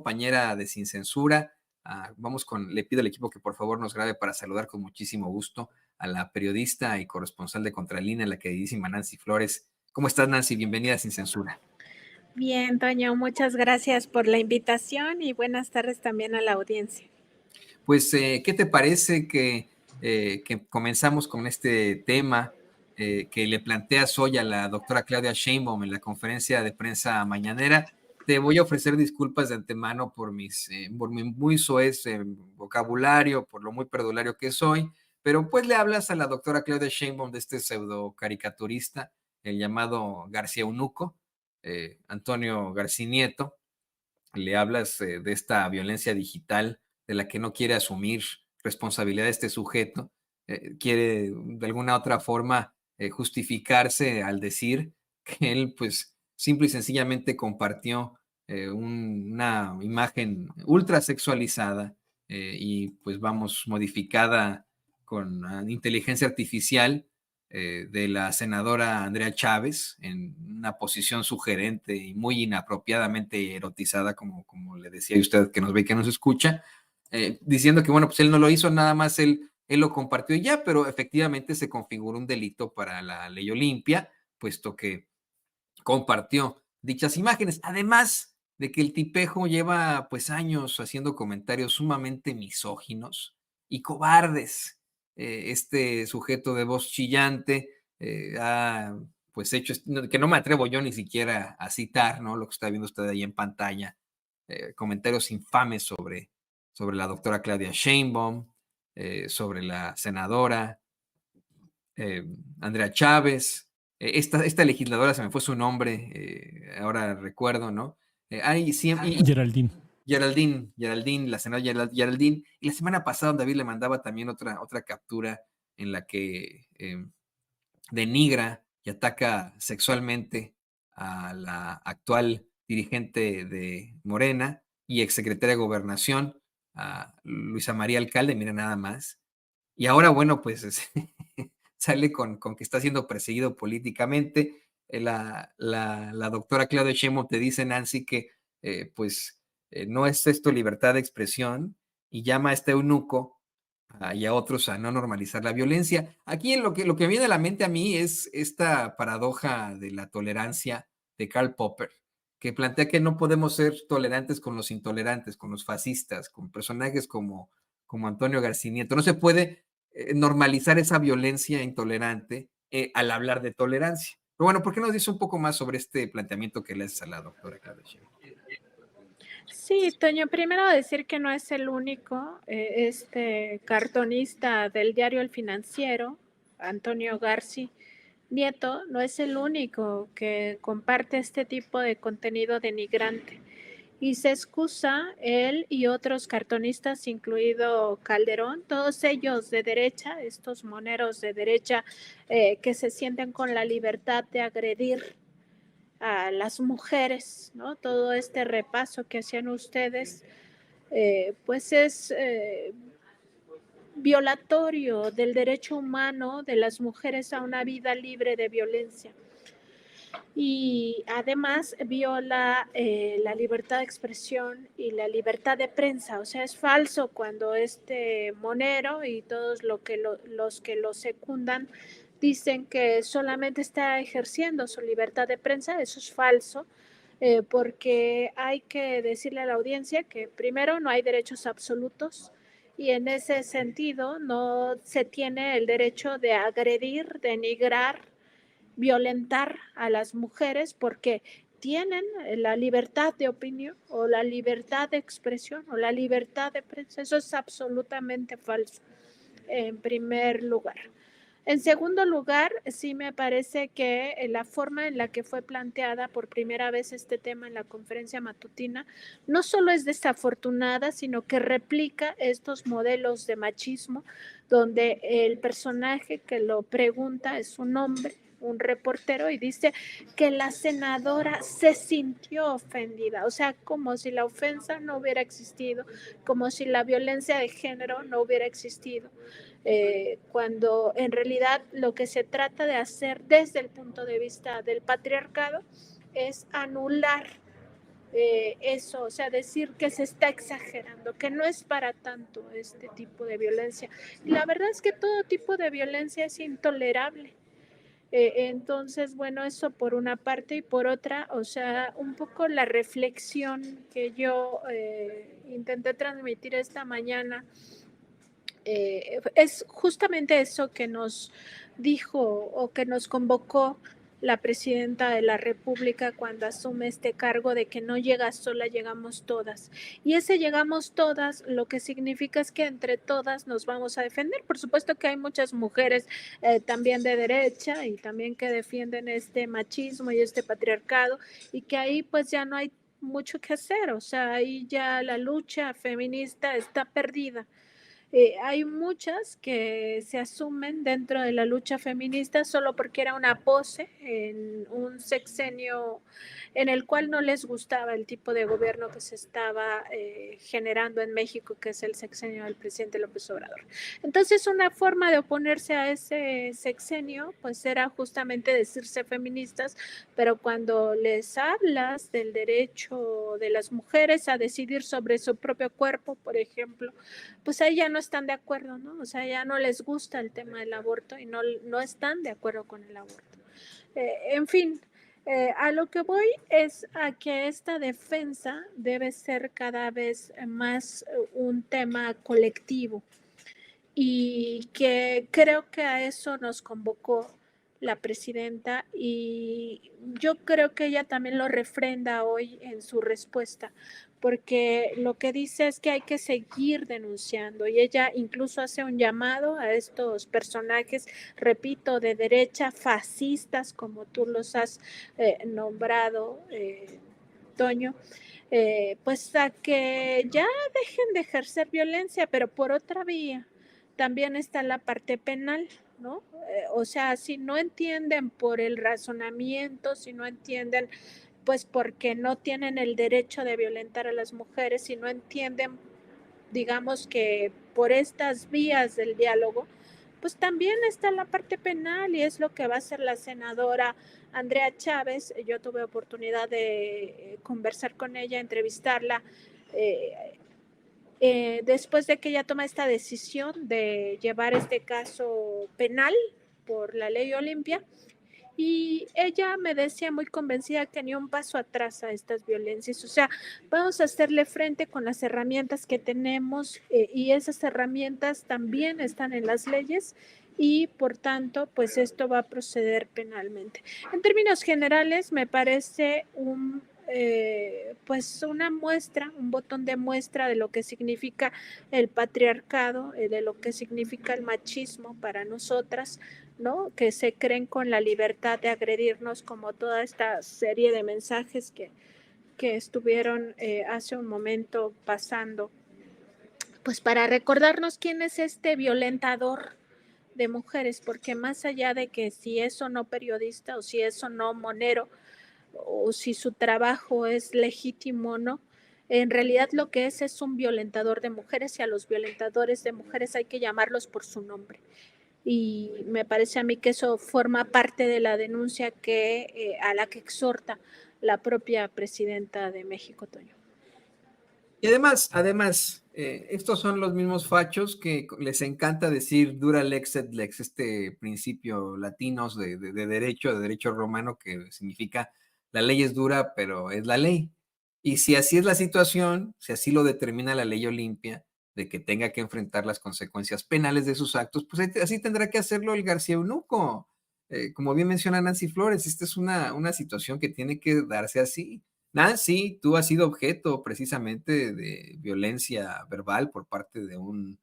compañera de Sin Censura. Le pido al equipo que por favor nos grabe para saludar con muchísimo gusto a la periodista y corresponsal de Contralínea, la queridísima Nancy Flores. ¿Cómo estás, Nancy? Bienvenida a Sin Censura. Bien, Toño, muchas gracias por la invitación y buenas tardes también a la audiencia. Pues, ¿qué te parece que comenzamos con este tema que le planteas hoy a la doctora Claudia Sheinbaum en la conferencia de prensa mañanera? Te voy a ofrecer disculpas de antemano por mi muy soez vocabulario, por lo muy perdulario que soy, pero pues le hablas a la doctora Claudia Sheinbaum de este pseudo caricaturista, el llamado García Eunuco, Antonio García Nieto. Le hablas de esta violencia digital de la que no quiere asumir responsabilidad de este sujeto, quiere de alguna otra forma justificarse al decir que él pues simple y sencillamente compartió una imagen ultra sexualizada y pues vamos modificada con inteligencia artificial de la senadora Andrea Chávez en una posición sugerente y muy inapropiadamente erotizada, como le decía usted que nos ve y que nos escucha, diciendo que bueno, pues él no lo hizo, nada más él lo compartió y ya, pero efectivamente se configuró un delito para la ley Olimpia, puesto que compartió dichas imágenes. Además de que el tipejo lleva pues años haciendo comentarios sumamente misóginos y cobardes. Este sujeto de voz chillante ha pues hecho, que no me atrevo yo ni siquiera a citar, ¿no? Lo que está viendo usted ahí en pantalla, comentarios infames sobre la doctora Claudia Sheinbaum, sobre la senadora Andrea Chávez, esta legisladora, se me fue su nombre, ahora recuerdo, ¿no? Geraldine. Geraldine, la senadora Geraldine, y la semana pasada David le mandaba también otra captura en la que denigra y ataca sexualmente a la actual dirigente de Morena y exsecretaria de Gobernación, a Luisa María Alcalde, mira nada más. Y ahora, bueno, pues sale con que está siendo perseguido políticamente. La doctora Claudia Sheinbaum te dice, Nancy, que no es esto libertad de expresión y llama a este eunuco y a otros a no normalizar la violencia. Aquí lo que viene a la mente a mí es esta paradoja de la tolerancia de Karl Popper, que plantea que no podemos ser tolerantes con los intolerantes, con los fascistas, con personajes como Antonio García Nieto. No se puede normalizar esa violencia intolerante al hablar de tolerancia. Pero bueno, ¿por qué nos dice un poco más sobre este planteamiento que le haces a la doctora Claudia Sheinbaum? Sí, Toño, primero decir que no es el único, este cartonista del diario El Financiero, Antonio García Nieto, no es el único que comparte este tipo de contenido denigrante. Y se excusa él y otros cartonistas, incluido Calderón, todos ellos de derecha, estos moneros de derecha que se sienten con la libertad de agredir a las mujeres, ¿no? Todo este repaso que hacían ustedes, pues es violatorio del derecho humano de las mujeres a una vida libre de violencia. Y además viola la libertad de expresión y la libertad de prensa. O sea, es falso cuando este monero y todos los que lo secundan dicen que solamente está ejerciendo su libertad de prensa. Eso es falso, porque hay que decirle a la audiencia que primero no hay derechos absolutos y en ese sentido no se tiene el derecho de agredir, denigrar, violentar a las mujeres porque tienen la libertad de opinión o la libertad de expresión o la libertad de prensa. Eso es absolutamente falso, en primer lugar. En segundo lugar, sí me parece que la forma en la que fue planteada por primera vez este tema en la conferencia matutina no solo es desafortunada, sino que replica estos modelos de machismo donde el personaje que lo pregunta es un hombre, un reportero, y dice que la senadora se sintió ofendida, o sea, como si la ofensa no hubiera existido, como si la violencia de género no hubiera existido. Cuando en realidad lo que se trata de hacer desde el punto de vista del patriarcado es anular eso, o sea, decir que se está exagerando, que no es para tanto este tipo de violencia. Y la verdad es que todo tipo de violencia es intolerable. Entonces, bueno, eso por una parte y por otra, o sea, un poco la reflexión que yo intenté transmitir esta mañana es justamente eso que nos dijo o que nos convocó la presidenta de la República cuando asume este cargo de que no llega sola, llegamos todas. Y ese llegamos todas, lo que significa es que entre todas nos vamos a defender. Por supuesto que hay muchas mujeres también de derecha y también que defienden este machismo y este patriarcado y que ahí pues ya no hay mucho que hacer, o sea, ahí ya la lucha feminista está perdida. Hay muchas que se asumen dentro de la lucha feminista solo porque era una pose en un sexenio en el cual no les gustaba el tipo de gobierno que se estaba generando en México, que es el sexenio del presidente López Obrador. Entonces, una forma de oponerse a ese sexenio, pues era justamente decirse feministas, pero cuando les hablas del derecho de las mujeres a decidir sobre su propio cuerpo, por ejemplo, pues ahí ya no están de acuerdo, ¿no? O sea, ya no les gusta el tema del aborto y no están de acuerdo con el aborto. En fin, a lo que voy es a que esta defensa debe ser cada vez más un tema colectivo y que creo que a eso nos convocó la presidenta y yo creo que ella también lo refrenda hoy en su respuesta, porque lo que dice es que hay que seguir denunciando y ella incluso hace un llamado a estos personajes, repito, de derecha, fascistas, como tú los has nombrado, Toño, pues a que ya dejen de ejercer violencia, pero por otra vía también está la parte penal, ¿no? O sea, si no entienden por el razonamiento, si no entienden, pues porque no tienen el derecho de violentar a las mujeres, si no entienden, digamos que por estas vías del diálogo, pues también está la parte penal y es lo que va a hacer la senadora Andrea Chávez. Yo tuve oportunidad de conversar con ella, entrevistarla. Eh, Después de que ella toma esta decisión de llevar este caso penal por la ley Olimpia, y ella me decía muy convencida que ni un paso atrás a estas violencias, o sea, vamos a hacerle frente con las herramientas que tenemos y esas herramientas también están en las leyes y por tanto, pues esto va a proceder penalmente. En términos generales, me parece pues una muestra, un botón de muestra de lo que significa el patriarcado, de lo que significa el machismo para nosotras, ¿no? Que se creen con la libertad de agredirnos, como toda esta serie de mensajes que estuvieron hace un momento pasando, pues para recordarnos quién es este violentador de mujeres, porque más allá de que si es o no periodista o si es o no monero o si su trabajo es legítimo o no, en realidad lo que es un violentador de mujeres y a los violentadores de mujeres hay que llamarlos por su nombre. Y me parece a mí que eso forma parte de la denuncia a la que exhorta la propia presidenta de México, Toño. Y además, estos son los mismos fachos que les encanta decir dura lex et lex, este principio latinos de derecho romano, que significa la ley es dura, pero es la ley. Y si así es la situación, si así lo determina la ley Olimpia, de que tenga que enfrentar las consecuencias penales de sus actos, pues así tendrá que hacerlo el García Eunuco. Como bien menciona Nancy Flores, esta es una situación que tiene que darse así. Nancy, tú has sido objeto precisamente de violencia verbal por parte de un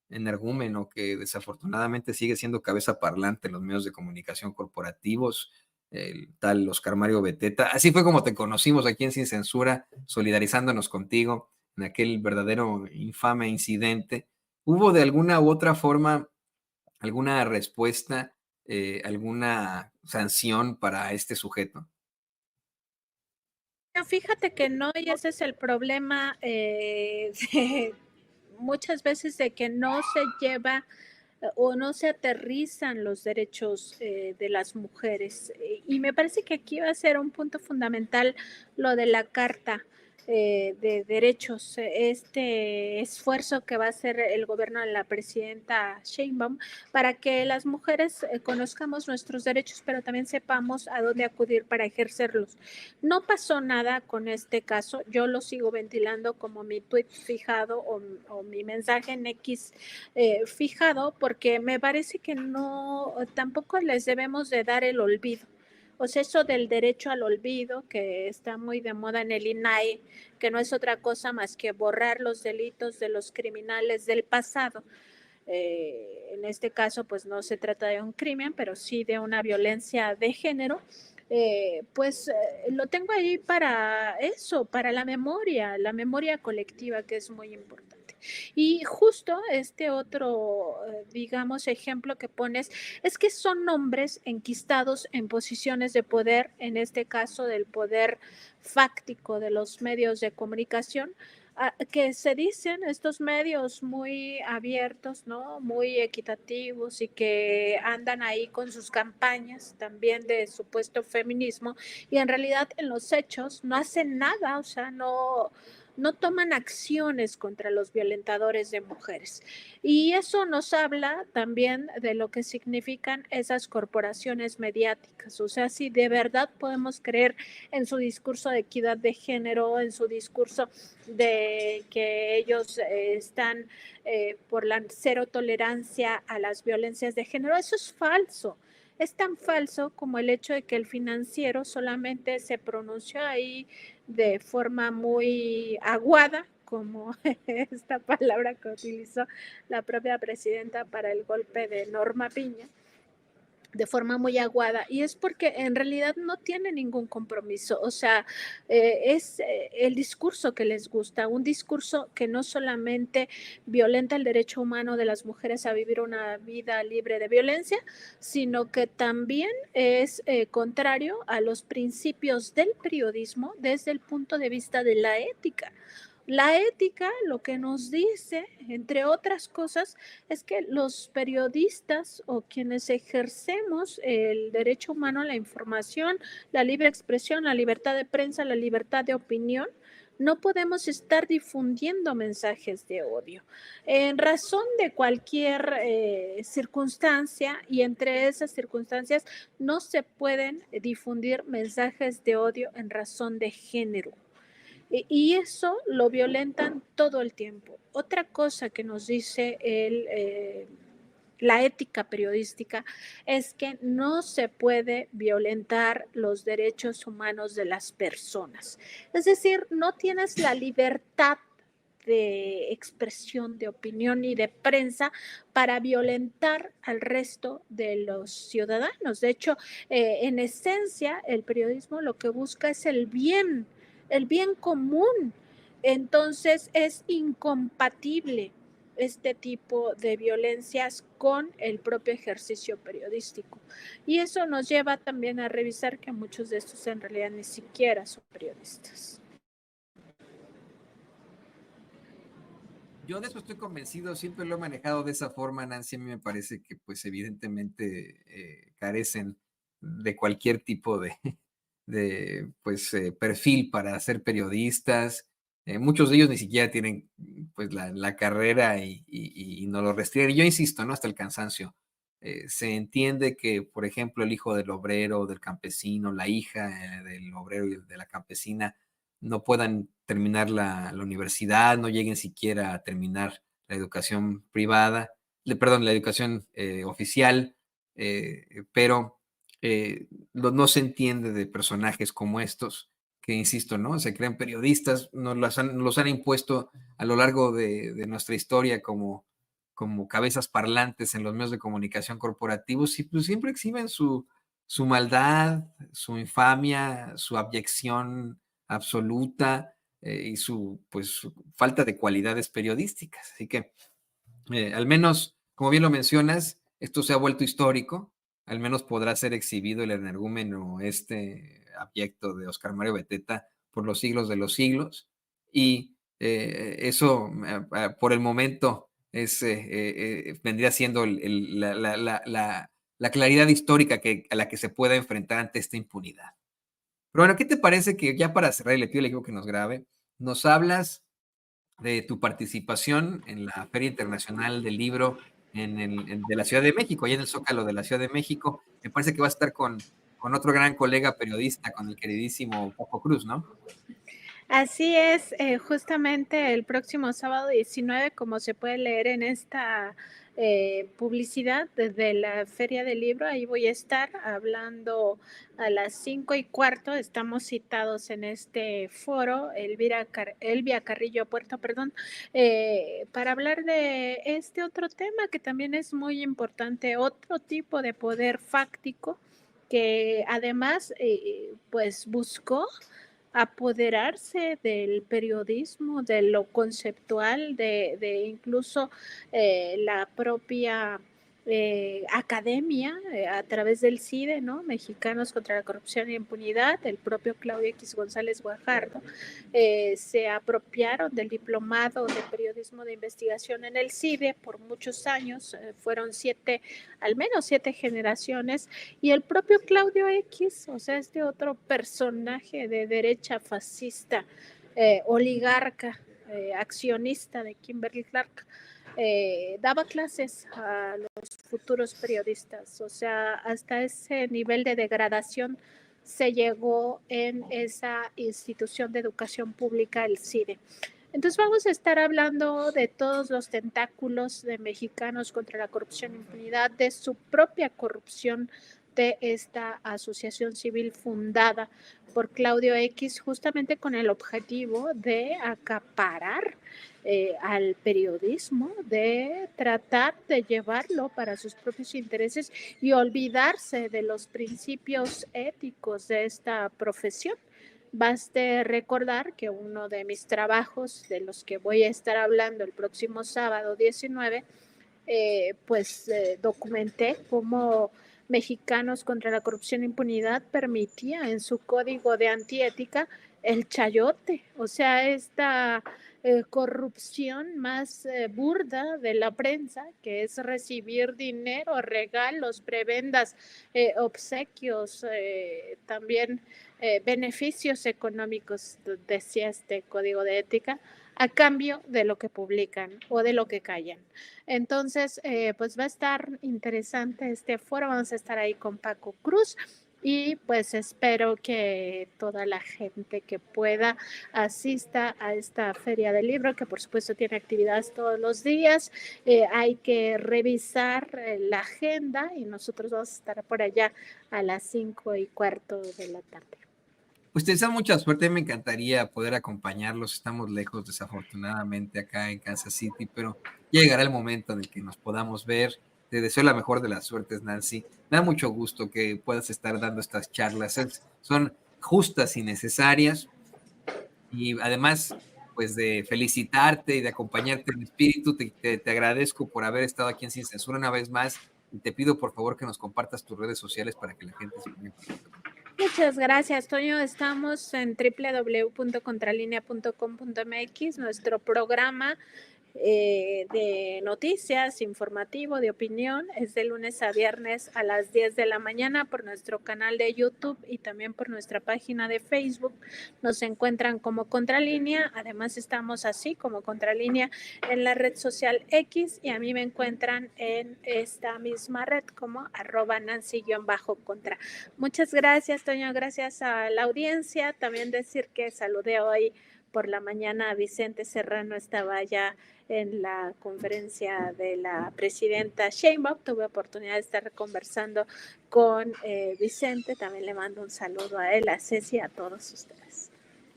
energúmeno que desafortunadamente sigue siendo cabeza parlante en los medios de comunicación corporativos, el tal Oscar Mario Beteta. Así fue como te conocimos aquí en Sin Censura, solidarizándonos contigo en aquel verdadero infame incidente. ¿Hubo de alguna u otra forma alguna respuesta, alguna sanción para este sujeto? Fíjate que no, y ese es el problema muchas veces de que no se lleva o no se aterrizan los derechos de las mujeres. Y me parece que aquí va a ser un punto fundamental lo de la carta de derechos, este esfuerzo que va a hacer el gobierno de la presidenta Sheinbaum para que las mujeres conozcamos nuestros derechos, pero también sepamos a dónde acudir para ejercerlos. No pasó nada con este caso, yo lo sigo ventilando como mi tweet fijado o mi mensaje en X fijado, porque me parece que no, tampoco les debemos de dar el olvido. O sea, eso del derecho al olvido, que está muy de moda en el INAI, que no es otra cosa más que borrar los delitos de los criminales del pasado. En este caso, pues no se trata de un crimen, pero sí de una violencia de género. Lo tengo ahí para eso, para la memoria colectiva, que es muy importante. Y justo este otro, digamos, ejemplo que pones, es que son hombres enquistados en posiciones de poder, en este caso del poder fáctico de los medios de comunicación, que se dicen estos medios muy abiertos, ¿no? Muy equitativos y que andan ahí con sus campañas también de supuesto feminismo y en realidad en los hechos no hacen nada, o sea, no toman acciones contra los violentadores de mujeres. Y eso nos habla también de lo que significan esas corporaciones mediáticas. O sea, si de verdad podemos creer en su discurso de equidad de género, en su discurso de que ellos están por la cero tolerancia a las violencias de género, eso es falso. Es tan falso como el hecho de que el financiero solamente se pronunció ahí de forma muy aguada, como esta palabra que utilizó la propia presidenta para el golpe de Norma Piña, de forma muy aguada, y es porque en realidad no tiene ningún compromiso, o sea, es el discurso que les gusta, un discurso que no solamente violenta el derecho humano de las mujeres a vivir una vida libre de violencia, sino que también es contrario a los principios del periodismo desde el punto de vista de la ética. La ética lo que nos dice, entre otras cosas, es que los periodistas o quienes ejercemos el derecho humano a la información, la libre expresión, la libertad de prensa, la libertad de opinión, no podemos estar difundiendo mensajes de odio. En razón de cualquier circunstancia, y entre esas circunstancias no se pueden difundir mensajes de odio en razón de género. Y eso lo violentan todo el tiempo. Otra cosa que nos dice la ética periodística es que no se puede violentar los derechos humanos de las personas. Es decir, no tienes la libertad de expresión, de opinión y de prensa para violentar al resto de los ciudadanos. De hecho, en esencia, el periodismo lo que busca es el bien común. Entonces es incompatible este tipo de violencias con el propio ejercicio periodístico. Y eso nos lleva también a revisar que muchos de estos en realidad ni siquiera son periodistas. Yo de eso estoy convencido, siempre lo he manejado de esa forma, Nancy. A mí me parece que pues evidentemente carecen de cualquier tipo de perfil para ser periodistas. Muchos de ellos ni siquiera tienen pues la carrera y no lo restringen. Yo insisto, ¿no? Hasta el cansancio. Se entiende que, por ejemplo, el hijo del obrero, del campesino, la hija del obrero y de la campesina no puedan terminar la universidad, no lleguen siquiera a terminar la educación privada, la educación oficial, pero no se entiende de personajes como estos, que insisto, ¿no? Se creen periodistas, los han impuesto a lo largo de nuestra historia como cabezas parlantes en los medios de comunicación corporativos y pues siempre exhiben su maldad, su infamia, su abyección absoluta y su falta de cualidades periodísticas. Así que al menos, como bien lo mencionas, esto se ha vuelto histórico, al menos podrá ser exhibido el energúmeno abyecto de Oscar Mario Beteta por los siglos de los siglos y eso por el momento vendría siendo la claridad histórica a la que se pueda enfrentar ante esta impunidad. Pero bueno, ¿qué te parece que ya para cerrar, le pido al equipo que nos grabe, nos hablas de tu participación en la Feria Internacional del Libro de la Ciudad de México, allá en el Zócalo de la Ciudad de México. Me parece que va a estar con otro gran colega periodista, con el queridísimo Paco Cruz, ¿no? Así es, justamente el próximo sábado 19, como se puede leer en esta publicidad desde la Feria del Libro, ahí voy a estar hablando a las 5:15. Estamos citados en este foro, Elvia Carrillo Puerto, perdón, para hablar de este otro tema que también es muy importante, otro tipo de poder fáctico que además pues buscó apoderarse del periodismo, de lo conceptual, de incluso la propia academia a través del CIDE, ¿no? Mexicanos contra la Corrupción y Impunidad, el propio Claudio X González Guajardo, se apropiaron del diplomado de periodismo de investigación en el CIDE por muchos años, fueron al menos 7 generaciones, y el propio Claudio X, o sea, este otro personaje de derecha fascista, oligarca, accionista de Kimberly Clark, daba clases a los futuros periodistas, o sea, hasta ese nivel de degradación se llegó en esa institución de educación pública, el CIDE. Entonces vamos a estar hablando de todos los tentáculos de Mexicanos contra la Corrupción e Impunidad, de su propia corrupción, de esta asociación civil fundada por Claudio X, justamente con el objetivo de acaparar al periodismo, de tratar de llevarlo para sus propios intereses y olvidarse de los principios éticos de esta profesión. Baste recordar que uno de mis trabajos, de los que voy a estar hablando el próximo sábado 19, documenté cómo Mexicanos contra la Corrupción e Impunidad permitía en su código de antiética el chayote, o sea, esta corrupción más burda de la prensa, que es recibir dinero, regalos, prebendas, obsequios, también beneficios económicos, decía este código de ética, a cambio de lo que publican o de lo que callan. Entonces, pues va a estar interesante este foro, vamos a estar ahí con Paco Cruz y pues espero que toda la gente que pueda asista a esta feria del libro, que por supuesto tiene actividades todos los días. Hay que revisar la agenda y nosotros vamos a estar por allá a las 5:15 de la tarde. Pues te deseo mucha suerte, me encantaría poder acompañarlos, estamos lejos desafortunadamente acá en Kansas City, pero llegará el momento en el que nos podamos ver. Te deseo la mejor de las suertes, Nancy. Me da mucho gusto que puedas estar dando estas charlas, son justas y necesarias, y además pues de felicitarte y de acompañarte en espíritu, te agradezco por haber estado aquí en Sin Censura una vez más, y te pido por favor que nos compartas tus redes sociales para que la gente se ponga en contacto. Muchas gracias, Toño. Estamos en www.contralinea.com.mx, nuestro programa de noticias, informativo, de opinión, es de lunes a viernes a las 10 de la mañana por nuestro canal de YouTube y también por nuestra página de Facebook. Nos encuentran como Contralínea, además estamos así como Contralínea en la red social X y a mí me encuentran en esta misma red como @Nancy_contra. Muchas gracias, Toño, gracias a la audiencia. También decir que saludé hoy por la mañana a Vicente Serrano, estaba ya en la conferencia de la presidenta Sheinbaum, tuve oportunidad de estar conversando con Vicente, también le mando un saludo a él, a Ceci, a todos ustedes.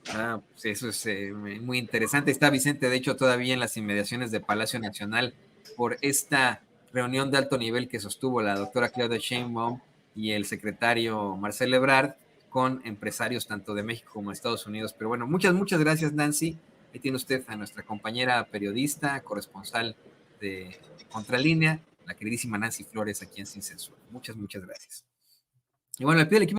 Pues eso es muy interesante. Está Vicente, de hecho, todavía en las inmediaciones de Palacio Nacional por esta reunión de alto nivel que sostuvo la doctora Claudia Sheinbaum y el secretario Marcelo Ebrard con empresarios tanto de México como de Estados Unidos. Pero bueno, muchas gracias, Nancy. Ahí tiene usted a nuestra compañera periodista, corresponsal de Contralínea, la queridísima Nancy Flores, aquí en Sin Censura. Muchas gracias. Y bueno, le pido al equipo